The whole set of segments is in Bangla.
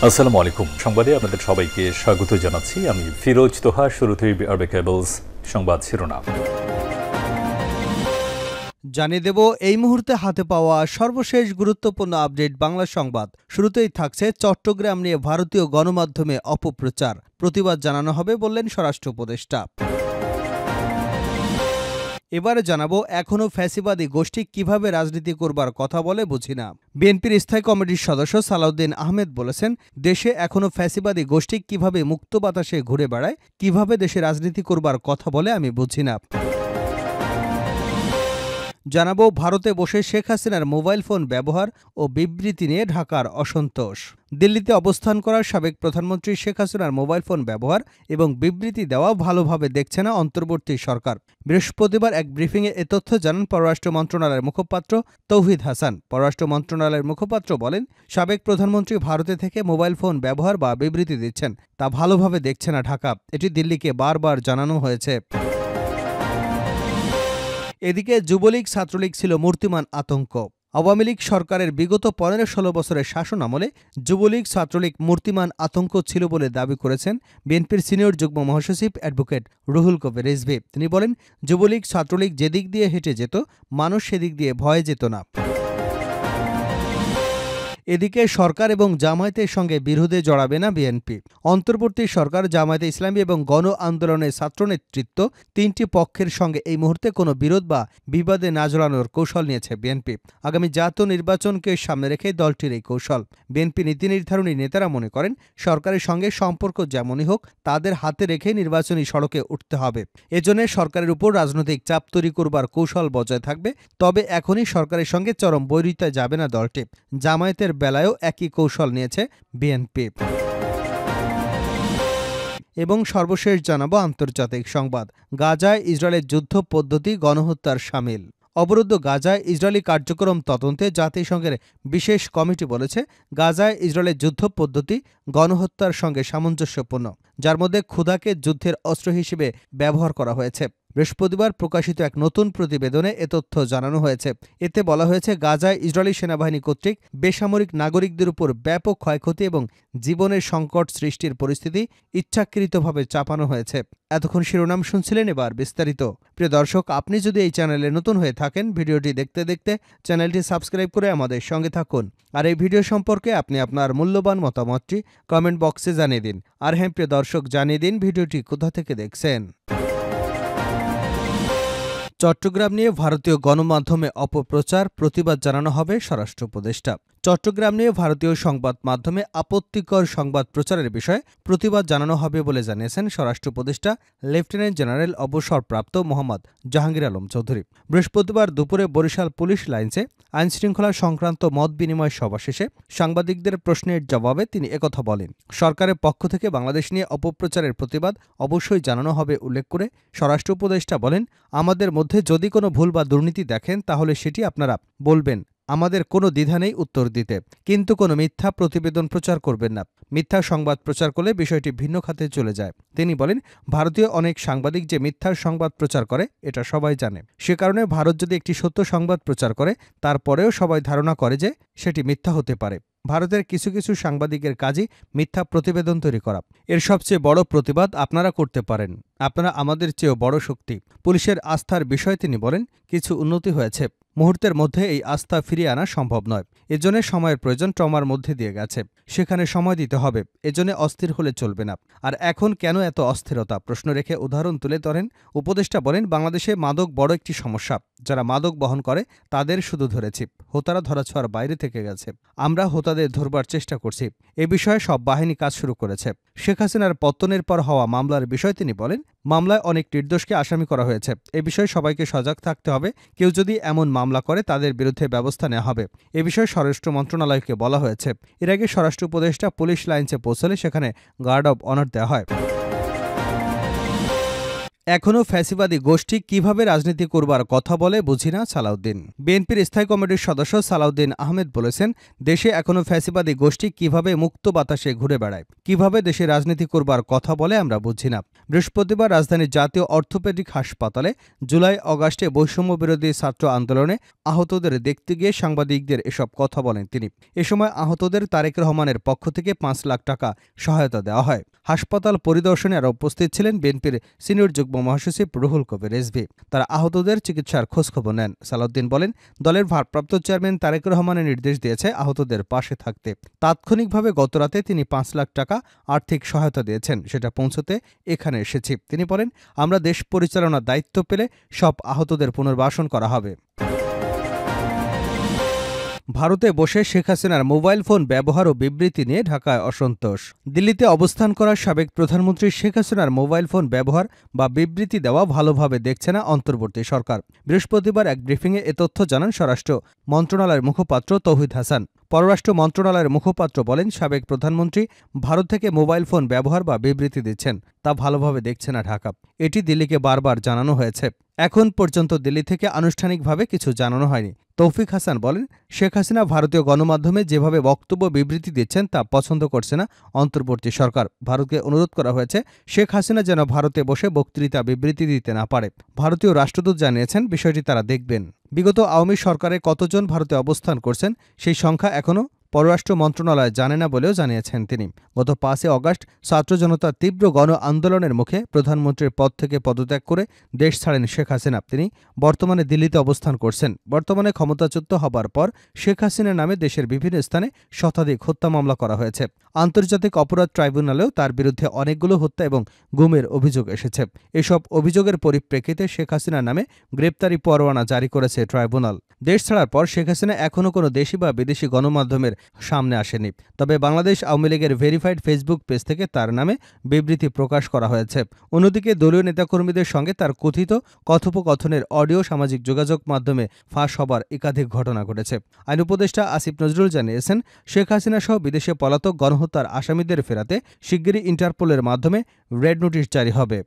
আসসালামু আলাইকুম। সংবাদে আপনাদের সবাইকে স্বাগত জানাচ্ছি। আমি ফিরোজ তোহা। শুরুতেই আরবে কেবলস সংবাদ শিরোনাম জানিয়ে দেব এই মুহূর্তে হাতে পাওয়া সর্বশেষ গুরুত্বপূর্ণ আপডেট বাংলা সংবাদ। শুরুতেই থাকছে চট্টগ্রাম নিয়ে ভারতীয় গণমাধ্যমে অপপ্রচার, প্রতিবাদ জানানো হবে বললেন স্বরাষ্ট্র উপদেষ্টা। এবারে জানাবো এখনও ফ্যাসিবাদী গোষ্ঠী কিভাবে রাজনীতি করবার কথা বলে বুঝি না। বিএনপির স্থায়ী কমিটির সদস্য সালাউদ্দিন আহমেদ বলেছেন, দেশে এখনও ফ্যাসিবাদী গোষ্ঠী কিভাবে মুক্ত বাতাসে ঘুরে বেড়ায়, কিভাবে দেশে রাজনীতি করবার কথা বলে আমি বুঝি না। জানাবো ভারতে বসে শেখ হাসিনার মোবাইল ফোন ব্যবহার ও বিবৃতি নিয়ে ঢাকার অসন্তোষ। দিল্লিতে অবস্থান করা সাবেক প্রধানমন্ত্রী শেখ হাসিনার মোবাইল ফোন ব্যবহার এবং বিবৃতি দেওয়া ভালোভাবে দেখছে না অন্তর্বর্তী সরকার। বৃহস্পতিবার এক ব্রিফিংয়ে এ তথ্য জানান পররাষ্ট্র মন্ত্রণালয়ের মুখপাত্র তৌহিদ হাসান। পররাষ্ট্র মন্ত্রণালয়ের মুখপাত্র বলেন, সাবেক প্রধানমন্ত্রী ভারতে থেকে মোবাইল ফোন ব্যবহার বা বিবৃতি দিচ্ছেন, তা ভালোভাবে দেখছে না ঢাকা। এটি দিল্লিকে বারবার জানানো হয়েছে। এদিকে যুবলীগ ছাত্রলীগ ছিল মূর্তিমান আতঙ্ক। আওয়ামী লীগ সরকারের বিগত 15-16 বছরের শাসন আমলে যুবলীগ ছাত্রলীগ মূর্তিমান আতঙ্ক ছিল বলে দাবি করেছেন বিএনপির সিনিয়র যুগ্ম মহাসচিব অ্যাডভোকেট রুহুল কবির রিজভী। তিনি বলেন, যুবলীগ ছাত্রলীগ যেদিক দিয়ে হেঁটে যেত, মানুষ সেদিক দিয়ে ভয়ে যেত না। এদিকে সরকার এবং জামায়াতের সঙ্গে বিরোধে জড়াবে না বিএনপি। অন্তর্বর্তী সরকার, জামায়াতে ইসলামী এবং গণ আন্দোলনের ছাত্রনেতৃত্ব তিনটি পক্ষের সঙ্গে এই মুহূর্তে কোনো বিরোধ বা বিবাদে না জড়ানোর কৌশল নিয়েছে বিএনপি। আগামী জাতীয় নির্বাচনকে সামনে রেখে দলটির এই কৌশল। বিএনপি নীতি নির্ধারণী নেতারা মনে করেন, সরকারের সঙ্গে সম্পর্ক যেমনই হোক, তাদের হাতে রেখে নির্বাচনী সড়কে উঠতে হবে। এজন্য সরকারের উপর রাজনৈতিক চাপ তৈরি করবার কৌশল বজায় থাকবে। তবে এখনই সরকারের সঙ্গে চরম বৈরিতায় যাবে না দলটি। জামায়াতের বেলায়ও একই কৌশল নিয়েছে বিএনপি। এবং সর্বশেষ জানাবো আন্তর্জাতিক সংবাদ। গাজায় ইসরায়েলের যুদ্ধ পদ্ধতি গণহত্যার শামিল। অবরুদ্ধ গাজায় ইসরায়েলি কার্যক্রম তদন্তে জাতিসংঘের বিশেষ কমিটি বলেছে, গাজায় ইসরায়েলের যুদ্ধ পদ্ধতি গণহত্যার সঙ্গে সামঞ্জস্যপূর্ণ, যার মধ্যে ক্ষুধাকে যুদ্ধের অস্ত্র হিসেবে ব্যবহার করা হয়েছে। বৃহস্পতিবার প্রকাশিত এক নতুন প্রতিবেদনে এ তথ্য জানানো হয়েছে। এতে বলা হয়েছে, গাজায় ইসরায়েলি সেনাবাহিনী কর্তৃক বেসামরিক নাগরিকদের উপর ব্যাপক ক্ষয়ক্ষতি এবং জীবনের সংকট সৃষ্টির পরিস্থিতি ইচ্ছাকৃতভাবে চাপানো হয়েছে। এতক্ষণ শিরোনাম শুনছিলেন, এবার বিস্তারিত। প্রিয় দর্শক, আপনি যদি এই চ্যানেলে নতুন হয়ে থাকেন, ভিডিওটি দেখতে দেখতে চ্যানেলটি সাবস্ক্রাইব করে আমাদের সঙ্গে থাকুন। আর এই ভিডিও সম্পর্কে আপনি আপনার মূল্যবান মতামতটি কমেন্ট বক্সে জানিয়ে দিন। আর হ্যাঁ প্রিয় দর্শক, জানিয়ে দিন ভিডিওটি কোথা থেকে দেখছেন। চট্টগ্রাম নিয়ে ভারতীয় গণমাধ্যমে অপপ্রচার, প্রতিবাদ জানানো হবে স্বরাষ্ট্র উপদেষ্টা। চট্টগ্রাম নিয়ে ভারতীয় সংবাদ মাধ্যমে আপত্তিকর সংবাদ প্রচারের বিষয়ে প্রতিবাদ জানানো হবে বলে জানিয়েছেন স্বরাষ্ট্র উপদেষ্টা লেফটেন্যান্ট জেনারেল অবসরপ্রাপ্ত মোহাম্মদ জাহাঙ্গীর আলম চৌধুরী। বৃহস্পতিবার দুপুরে বরিশাল পুলিশ লাইন্সে আইনশৃঙ্খলা সংক্রান্ত মত বিনিময় সভা শেষে সাংবাদিকদের প্রশ্নের জবাবে তিনি একথা বলেন। সরকারের পক্ষ থেকে বাংলাদেশ নিয়ে অপপ্রচারের প্রতিবাদ অবশ্যই জানানো হবে উল্লেখ করে স্বরাষ্ট্র উপদেষ্টা বলেন, আমাদের মধ্যে যদি কোনো ভুল বা দুর্নীতি দেখেন, তাহলে সেটি আপনারা বলবেন। আমাদের কোনো দ্বিধা নেই উত্তর দিতে, কিন্তু কোনো মিথ্যা প্রতিবেদন প্রচার করবেন না। মিথ্যা সংবাদ প্রচার করলে বিষয়টি ভিন্ন খাতে চলে যায়। তিনি বলেন, ভারতীয় অনেক সাংবাদিক যে মিথ্যা সংবাদ প্রচার করে, এটা সবাই জানে। সে কারণে ভারত যদি একটি সত্য সংবাদ প্রচার করে, তারপরেও সবাই ধারণা করে যে সেটি মিথ্যা হতে পারে। ভারতের কিছু কিছু সাংবাদিকের কাজই মিথ্যা প্রতিবেদন তৈরি করা। এর সবচেয়ে বড় প্রতিবাদ আপনারা করতে পারেন। আপনারা আমাদের চেয়েও বড় শক্তি। পুলিশের আস্থার বিষয়ে তিনি বলেন, কিছু উন্নতি হয়েছে, মুহূর্তের মধ্যে এই আস্থা ফিরিয়ে আনা সম্ভব নয়। এজন্য সময়ের প্রয়োজন ট্রমার মধ্যে দিয়ে গেছে, সেখানে সময় দিতে হবে। এজন্য অস্থির হলে চলবে না। আর এখন কেন এত অস্থিরতা প্রশ্ন রেখে উদাহরণ তুলে ধরেন উপদেষ্টা বলেন, বাংলাদেশে মাদক বড় একটি সমস্যা। যারা মাদক বহন করে তাদের শুধু ধরেছি, হোতারা ধরাছোঁয়ার বাইরে থেকে গেছে। আমরা হোতাদের ধরবার চেষ্টা করছি। এ বিষয়ে সব বাহিনী কাজ শুরু করেছে। শেখ হাসিনার পতনের পর হওয়া মামলার বিষয়ে তিনি বলেন, মামলায় অনেক নির্দোষকে আসামি করা হয়েছে। এ বিষয়ে সবাইকে সজাগ থাকতে হবে। কেউ যদি এমন মামলা করে, তাদের বিরুদ্ধে ব্যবস্থা নেওয়া হবে। এ বিষয়ে স্বরাষ্ট্র মন্ত্রণালয়কে বলা হয়েছে। এর আগে স্বরাষ্ট্র উপদেষ্টা পুলিশ লাইন্সে পৌঁছলে সেখানে গার্ড অব অনার দেওয়া হয়। এখনও ফ্যাসিবাদী গোষ্ঠী কিভাবে রাজনীতি করবার কথা বলে বুঝি না সালাউদ্দিন। বিএনপির স্থায়ী কমিটির সদস্য সালাউদ্দিন আহমেদ বলেছেন, দেশে এখনও ফ্যাসিবাদী গোষ্ঠী কিভাবে মুক্ত বাতাসে ঘুরে বেড়ায়, কিভাবে দেশে রাজনীতি করবার কথা বলে আমরা বুঝি না। বৃহস্পতিবার রাজধানীর জাতীয় অর্থোপেডিক হাসপাতালে জুলাই অগাস্টে বৈষম্য বিরোধী ছাত্র আন্দোলনে আহতদের দেখতে গিয়ে সাংবাদিকদের এসব কথা বলেন তিনি। এ সময় আহতদের তারেক রহমানের পক্ষ থেকে ৫ লাখ টাকা সহায়তা দেওয়া হয়। হাসপাতাল পরিদর্শনে আরও উপস্থিত ছিলেন বিএনপির সিনিয়র যুগ্ম মহাসচিব রুহুল কবির রিজভী। তারা আহতদের চিকিৎসার খোঁজখবর নেন। সালাউদ্দিন বলেন, দলের ভারপ্রাপ্ত চেয়ারম্যান তারেক রহমানের নির্দেশ দিয়েছে আহতদের পাশে থাকতে। তাৎক্ষণিকভাবে গতরাতে তিনি ৫ লাখ টাকা আর্থিক সহায়তা দিয়েছেন, সেটা পৌঁছতে এখানে এসেছি। তিনি বলেন, আমরা দেশ পরিচালনার দায়িত্ব পেলে সব আহতদের পুনর্বাসন করা হবে। ভারতে বসে শেখ হাসিনার মোবাইল ফোন ব্যবহার ও বিবৃতি নিয়ে ঢাকায় অসন্তোষ। দিল্লিতে অবস্থান করা সাবেক প্রধানমন্ত্রী শেখ হাসিনার মোবাইল ফোন ব্যবহার বা বিবৃতি দেওয়া ভালোভাবে দেখছে না অন্তর্বর্তী সরকার। বৃহস্পতিবার এক ব্রিফিংয়ে এ তথ্য জানান স্বরাষ্ট্র মন্ত্রণালয়ের মুখপাত্র তৌহিদ হাসান। পররাষ্ট্র মন্ত্রণালয়ের মুখপাত্র বলেন, সাবেক প্রধানমন্ত্রী ভারত থেকে মোবাইল ফোন ব্যবহার বা বিবৃতি দিচ্ছেন, তা ভালোভাবে দেখছে না ঢাকা। এটি দিল্লিকে বারবার জানানো হয়েছে। এখন পর্যন্ত দিল্লি থেকে আনুষ্ঠানিকভাবে কিছু জানানো হয়নি। তৌফিক হাসান বলেন, শেখ হাসিনা ভারতীয় গণমাধ্যমে যেভাবে বক্তব্য বিবৃতি দিচ্ছেন তা পছন্দ করছে না অন্তর্বর্তী সরকার। ভারতকে অনুরোধ করা হয়েছে শেখ হাসিনা যেন ভারতে বসে বক্তৃতা বিবৃতি দিতে না পারে। ভারতীয় রাষ্ট্রদূত জানিয়েছেন বিষয়টি তারা দেখবেন। বিগত আওয়ামী সরকারে কতজন ভারতে অবস্থান করছেন সেই সংখ্যা এখনও পররাষ্ট্র মন্ত্রণালয় জানে না বলেও জানিয়েছেন তিনি। গত ৫ অগাস্ট ছাত্র জনতার তীব্র গণ আন্দোলনের মুখে প্রধানমন্ত্রীর পদ থেকে পদত্যাগ করে দেশ ছাড়েন শেখ হাসিনা। তিনি বর্তমানে দিল্লিতে অবস্থান করছেন। বর্তমানে ক্ষমতাচ্যুত হবার পর শেখ হাসিনার নামে দেশের বিভিন্ন স্থানে শতাধিক হত্যা মামলা করা হয়েছে। আন্তর্জাতিক অপরাধ ট্রাইব্যুনালেও তার বিরুদ্ধে অনেকগুলো হত্যা এবং গুমের অভিযোগ এসেছে। এসব অভিযোগের পরিপ্রেক্ষিতে শেখ হাসিনার নামে গ্রেপ্তারি পরোয়ানা জারি করেছে ট্রাইব্যুনাল। দেশ ছাড়ার পর শেখ হাসিনা এখনও কোনো দেশি বা বিদেশি গণমাধ্যমের সামনে আসেনি। তবে বাংলাদেশ আওয়ামী লীগের ভেরিফাইড ফেসবুক পেজ থেকে তার নামে বিবৃতি প্রকাশ করা হয়েছে। অন্যদিকে দলীয় নেতাকর্মীদের সঙ্গে তার কথিত কথোপকথনের অডিও সামাজিক যোগাযোগ মাধ্যমে ফাঁস হবার একাধিক ঘটনা ঘটেছে। আইন উপদেষ্টা আসিফ নজরুল জানিয়েছেন, শেখ হাসিনা সহ বিদেশে পলাতক গণহত্যার আসামিদের ফেরাতে শিগগিরই ইন্টারপোলের মাধ্যমে রেড নোটিশ জারি হবে।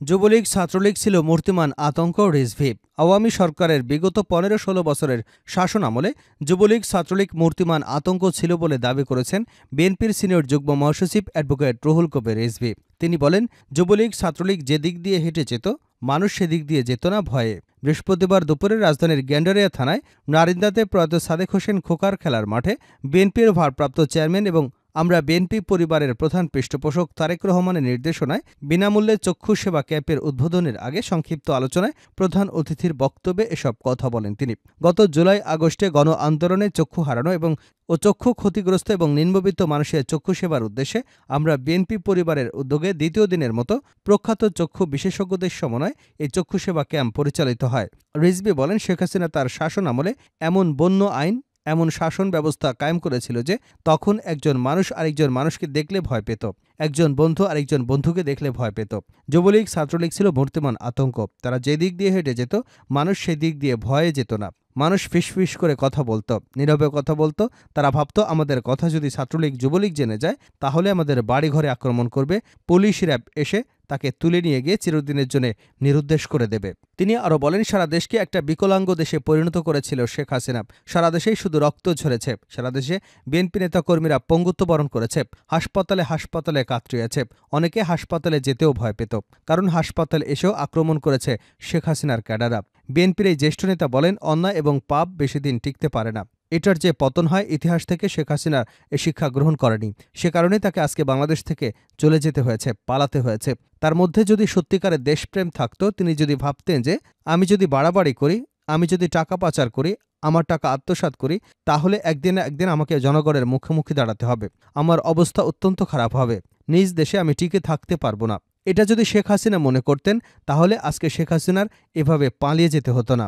যুবলীগ ছাত্রলীগ ছিল মূর্তিমান আতঙ্ক রিজভী। আওয়ামী সরকারের বিগত ১৫-১৬ বছরের শাসন আমলে যুবলীগ ছাত্রলীগ মূর্তিমান আতঙ্ক ছিল বলে দাবি করেছেন বিএনপির সিনিয়র যুগ্ম মহাসচিব অ্যাডভোকেট রুহুল কবির রিজভী। তিনি বলেন, যুবলীগ ছাত্রলীগ যে দিক দিয়ে হেঁটে যেত, মানুষ সেদিক দিয়ে যেত না ভয়ে। বৃহস্পতিবার দুপুরে রাজধানীর গ্যান্ডারিয়া থানায় নারিন্দাতে প্রয়াত সাদেক হোসেন খোকার খেলার মাঠে বিএনপির ভারপ্রাপ্ত চেয়ারম্যান এবং আমরা বিএনপি পরিবারের প্রধান পৃষ্ঠপোষক তারেক রহমানের নির্দেশনায় বিনামূল্যে চক্ষু সেবা ক্যাম্পের উদ্বোধনের আগে সংক্ষিপ্ত আলোচনায় প্রধান অতিথির বক্তব্যে এসব কথা বলেন তিনি। গত জুলাই আগস্টে গণ আন্দোলনে চক্ষু হারানো এবং চক্ষু ক্ষতিগ্রস্ত এবং নিম্নবিত্ত মানুষের চক্ষু সেবার উদ্দেশ্যে আমরা বিএনপি পরিবারের উদ্যোগে দ্বিতীয় দিনের মতো প্রখ্যাত চক্ষু বিশেষজ্ঞদের সমন্বয়ে এই চক্ষু সেবা ক্যাম্প পরিচালিত হয়। রিজভী বলেন, শেখ হাসিনা তার শাসন আমলে এমন বন্য আইন, এমন শাসন ব্যবস্থা কায়েম করেছিল যে তখন একজন মানুষ আরেকজন মানুষকে দেখলে ভয় পেত, একজন বন্ধু আরেকজন বন্ধুকে দেখলে ভয় পেত। যুবলীগ ছাত্রলীগ ছিল মূর্তিমান আতঙ্ক। তারা যে দিক দিয়ে হেঁটে যেত, মানুষ সেই দিক দিয়ে ভয়ে যেত না। মানুষ ফিসফিস করে কথা বলতো, নীরবে কথা বলতো। তারা ভাবত, আমাদের কথা যদি ছাত্রলীগ যুবলীগ জেনে যায় তাহলে আমাদের বাড়িঘরে আক্রমণ করবে, পুলিশ র্যাব এসে তাকে তুলে নিয়ে গিয়ে চিরদিনের জন্য নিরুদ্দেশ করে দেবে। তিনি আরও বলেন, সারা দেশকে একটা বিকলাঙ্গ দেশে পরিণত করেছিল শেখ হাসিনা। সারা দেশেই শুধু রক্ত ঝরেছে। সারা দেশে বিএনপি নেতাকর্মীরা পঙ্গুত্ব বরণ করেছে, হাসপাতালে হাসপাতালে কাতরিয়েছে। অনেকে হাসপাতালে যেতেও ভয় পেত, কারণ হাসপাতালে এসেও আক্রমণ করেছে শেখ হাসিনার ক্যাডাররা। বিএনপির এই জ্যেষ্ঠ নেতা বলেন, অন্যায় এবং পাপ বেশি দিন টিকতে পারে না। এটার যে পতন হয়, ইতিহাস থেকে শেখ হাসিনার এ শিক্ষা গ্রহণ করেনি। সে কারণেই তাকে আজকে বাংলাদেশ থেকে চলে যেতে হয়েছে, পালাতে হয়েছে। তার মধ্যে যদি সত্যিকারের দেশপ্রেম থাকতো, তিনি যদি ভাবতেন যে আমি যদি বাড়াবাড়ি করি, আমি যদি টাকা পাচার করি, আমার টাকা আত্মসাৎ করি, তাহলে একদিন না একদিন আমাকে জনগণের মুখোমুখি দাঁড়াতে হবে, আমার অবস্থা অত্যন্ত খারাপ হবে, নিজ দেশে আমি টিকে থাকতে পারবো না। এটা যদি শেখ হাসিনা মনে করতেন তাহলে আজকে শেখ হাসিনার এভাবে পালিয়ে যেতে হতো না।